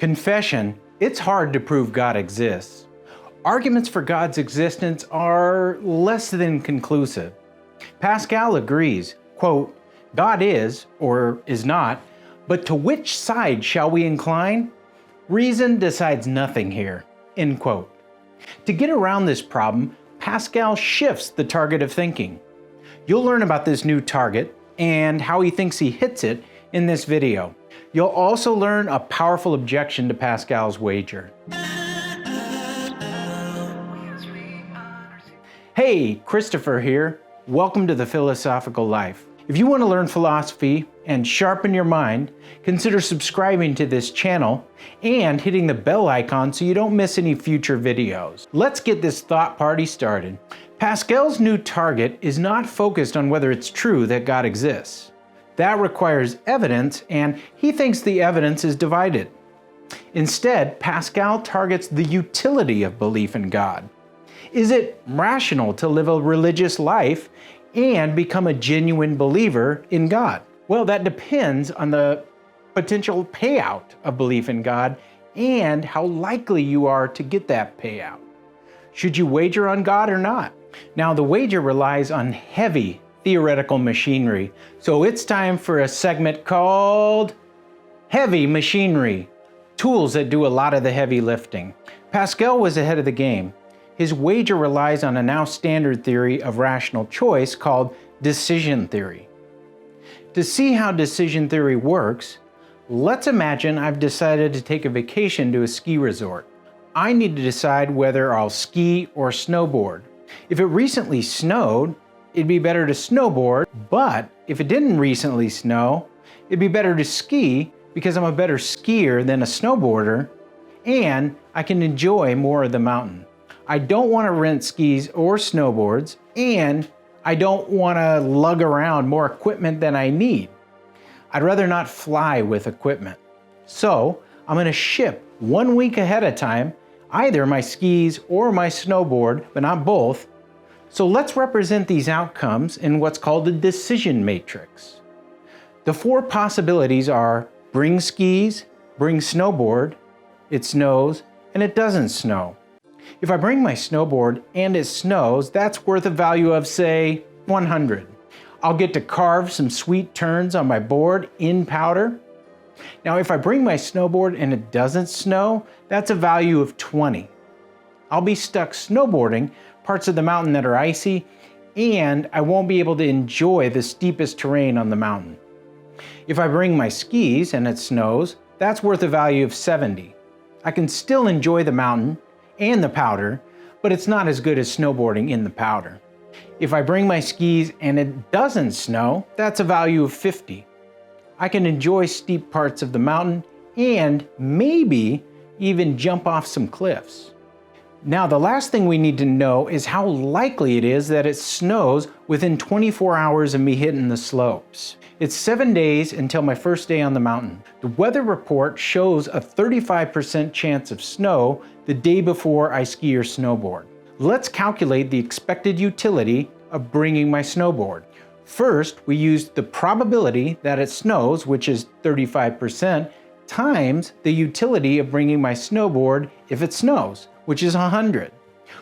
Confession: it's hard to prove God exists. Arguments for God's existence are less than conclusive. Pascal agrees, quote, God is, or is not, but to which side shall we incline? Reason decides nothing here, end quote. To get around this problem, Pascal shifts the target of thinking. You'll learn about this new target and how he thinks he hits it in this video. You'll also learn a powerful objection to Pascal's wager. Hey, Christopher here. Welcome to the Philosophical Life. If you want to learn philosophy and sharpen your mind, consider subscribing to this channel and hitting the bell icon so you don't miss any future videos. Let's get this thought party started. Pascal's new target is not focused on whether it's true that God exists. That requires evidence, and he thinks the evidence is divided. Instead, Pascal targets the utility of belief in God. Is it rational to live a religious life and become a genuine believer in God? Well, that depends on the potential payout of belief in God and how likely you are to get that payout. Should you wager on God or not? Now, the wager relies on heavy theoretical machinery, so it's time for a segment called Heavy Machinery, tools that do a lot of the heavy lifting. Pascal was ahead of the game. His wager relies on a now standard theory of rational choice called decision theory. To see how decision theory works, let's imagine I've decided to take a vacation to a ski resort. I need to decide whether I'll ski or snowboard. If it recently snowed, it'd be better to snowboard, but if it didn't recently snow, it'd be better to ski because I'm a better skier than a snowboarder, and I can enjoy more of the mountain. I don't want to rent skis or snowboards, and I don't want to lug around more equipment than I need. I'd rather not fly with equipment. So I'm going to ship 1 week ahead of time, either my skis or my snowboard, but not both. So let's represent these outcomes in what's called a decision matrix. The four possibilities are bring skis, bring snowboard, it snows, and it doesn't snow. If I bring my snowboard and it snows, that's worth a value of, say, 100. I'll get to carve some sweet turns on my board in powder. Now, if I bring my snowboard and it doesn't snow, that's a value of 20. I'll be stuck snowboarding parts of the mountain that are icy, and I won't be able to enjoy the steepest terrain on the mountain. If I bring my skis and it snows, that's worth a value of 70. I can still enjoy the mountain and the powder, but it's not as good as snowboarding in the powder. If I bring my skis and it doesn't snow, that's a value of 50. I can enjoy steep parts of the mountain and maybe even jump off some cliffs. Now, the last thing we need to know is how likely it is that it snows within 24 hours of me hitting the slopes. It's 7 days until my first day on the mountain. The weather report shows a 35% chance of snow the day before I ski or snowboard. Let's calculate the expected utility of bringing my snowboard. First, we used the probability that it snows, which is 35%, times the utility of bringing my snowboard if it snows, which is 100.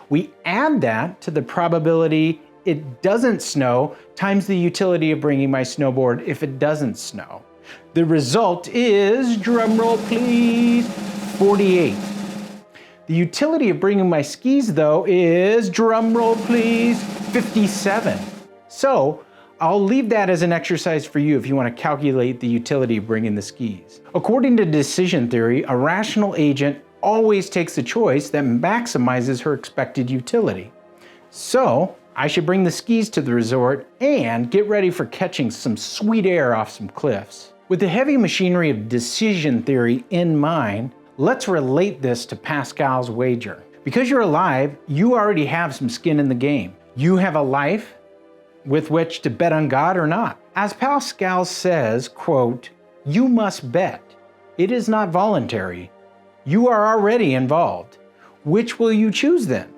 We add that to the probability it doesn't snow times the utility of bringing my snowboard if it doesn't snow. The result is, drumroll please, 48. The utility of bringing my skis, though, is, drumroll please, 57. So I'll leave that as an exercise for you if you want to calculate the utility of bringing the skis. According to decision theory, a rational agent always takes the choice that maximizes her expected utility. So I should bring the skis to the resort and get ready for catching some sweet air off some cliffs. With the heavy machinery of decision theory in mind, let's relate this to Pascal's wager. Because you're alive, you already have some skin in the game. You have a life with which to bet on God or not. As Pascal says, quote, you must bet. It is not voluntary. You are already involved. Which will you choose then?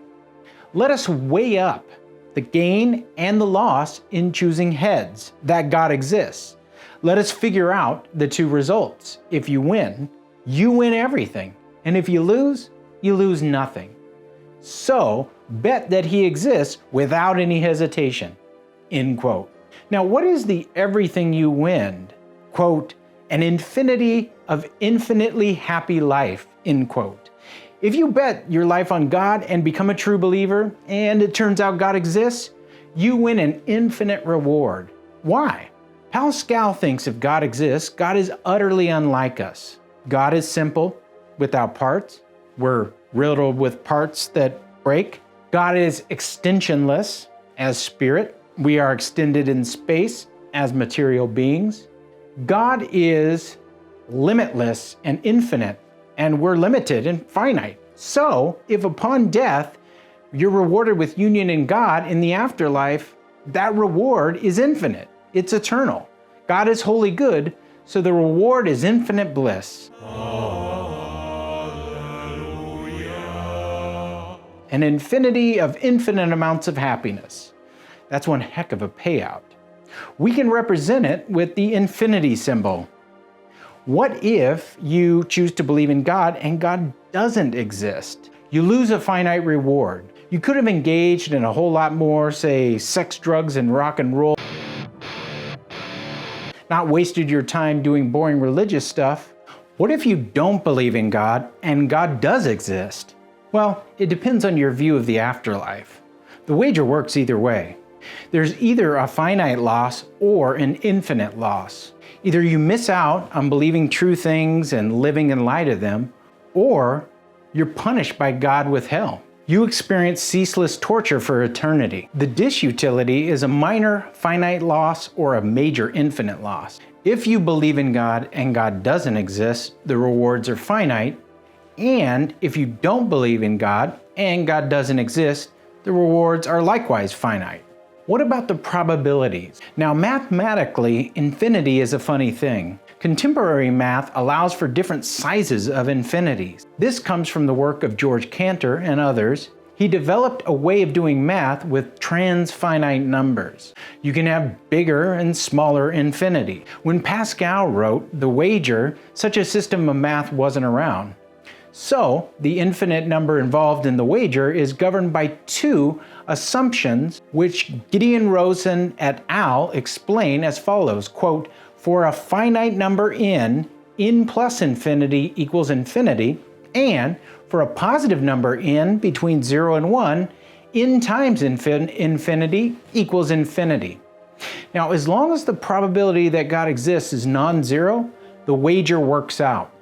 Let us weigh up the gain and the loss in choosing heads, that God exists. Let us figure out the two results. If you win, you win everything. And if you lose nothing. So bet that he exists without any hesitation. End quote. Now, what is the everything you win? Quote, an infinity of infinitely happy life, end quote. If you bet your life on God and become a true believer, and it turns out God exists, you win an infinite reward. Why? Pascal thinks if God exists, God is utterly unlike us. God is simple, without parts. We're riddled with parts that break. God is extensionless as spirit. We are extended in space as material beings. God is limitless and infinite, and we're limited and finite. So, if upon death you're rewarded with union in God in the afterlife, that reward is infinite. It's eternal. God is wholly good, so the reward is infinite bliss. Hallelujah. An infinity of infinite amounts of happiness. That's one heck of a payout. We can represent it with the infinity symbol. What if you choose to believe in God and God doesn't exist? You lose a finite reward. You could have engaged in a whole lot more, say, sex, drugs, and rock and roll. Not wasted your time doing boring religious stuff. What if you don't believe in God and God does exist? Well, it depends on your view of the afterlife. The wager works either way. There's either a finite loss or an infinite loss. Either you miss out on believing true things and living in light of them, or you're punished by God with hell. You experience ceaseless torture for eternity. The disutility is a minor finite loss or a major infinite loss. If you believe in God and God doesn't exist, the rewards are finite. And if you don't believe in God and God doesn't exist, the rewards are likewise finite. What about the probabilities? Now, mathematically, infinity is a funny thing. Contemporary math allows for different sizes of infinities. This comes from the work of George Cantor and others. He developed a way of doing math with transfinite numbers. You can have bigger and smaller infinity. When Pascal wrote The Wager, such a system of math wasn't around. So, the infinite number involved in the wager is governed by two assumptions, which Gideon Rosen et al. Explain as follows, quote, for a finite number n plus infinity equals infinity, and for a positive number n between 0 and 1, n times infinity equals infinity. Now, as long as the probability that God exists is non-zero, the wager works out.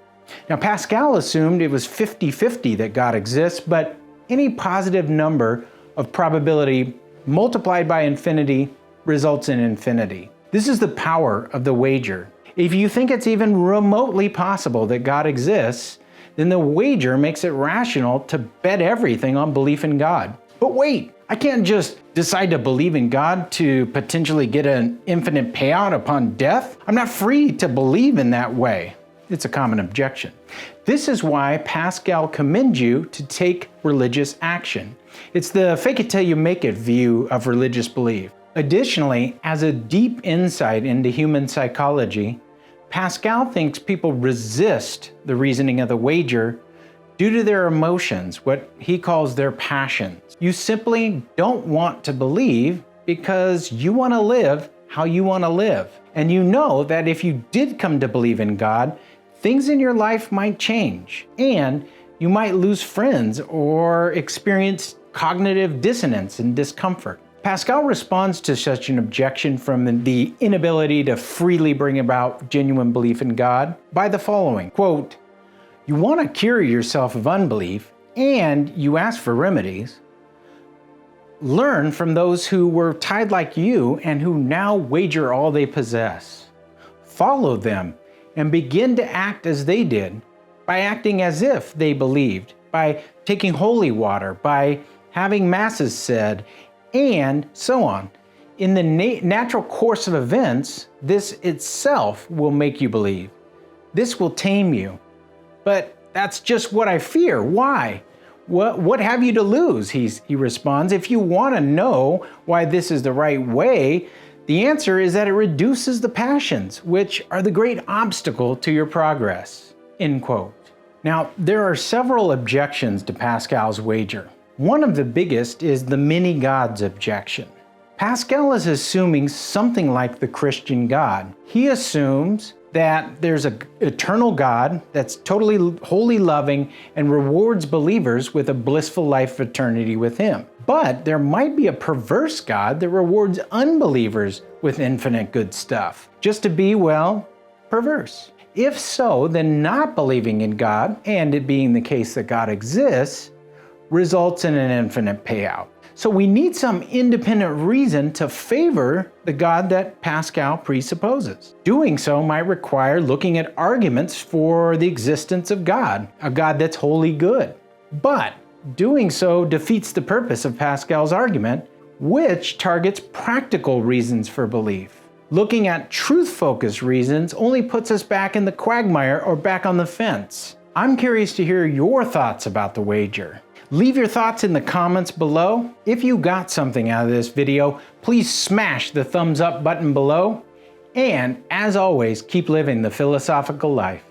Now, Pascal assumed it was 50-50 that God exists, but any positive number of probability multiplied by infinity results in infinity. This is the power of the wager. If you think it's even remotely possible that God exists, then the wager makes it rational to bet everything on belief in God. But wait, I can't just decide to believe in God to potentially get an infinite payout upon death. I'm not free to believe in that way. It's a common objection. This is why Pascal commends you to take religious action. It's the fake it till you make it view of religious belief. Additionally, as a deep insight into human psychology, Pascal thinks people resist the reasoning of the wager due to their emotions, what he calls their passions. You simply don't want to believe because you want to live how you want to live. And you know that if you did come to believe in God, things in your life might change, and you might lose friends or experience cognitive dissonance and discomfort. Pascal responds to such an objection from the inability to freely bring about genuine belief in God by the following, quote, you want to cure yourself of unbelief and you ask for remedies. Learn from those who were tied like you and who now wager all they possess. Follow them and begin to act as they did, by acting as if they believed, by taking holy water, by having masses said, and so on. In the natural course of events, this itself will make you believe. This will tame you. But that's just what I fear. Why? What have you to lose? He responds. If you want to know why this is the right way, the answer is that it reduces the passions, which are the great obstacle to your progress. End quote. Now, there are several objections to Pascal's wager. One of the biggest is the many gods objection. Pascal is assuming something like the Christian God. He assumes that there's an eternal God that's totally wholly loving and rewards believers with a blissful life of eternity with Him. But there might be a perverse God that rewards unbelievers with infinite good stuff, just to be, well, perverse. If so, then not believing in God, and it being the case that God exists, results in an infinite payout. So we need some independent reason to favor the God that Pascal presupposes. Doing so might require looking at arguments for the existence of God, a God that's wholly good. But doing so defeats the purpose of Pascal's argument, which targets practical reasons for belief. Looking at truth-focused reasons only puts us back in the quagmire or back on the fence. I'm curious to hear your thoughts about the wager. Leave your thoughts in the comments below. If you got something out of this video, please smash the thumbs up button below. And as always, keep living the philosophical life.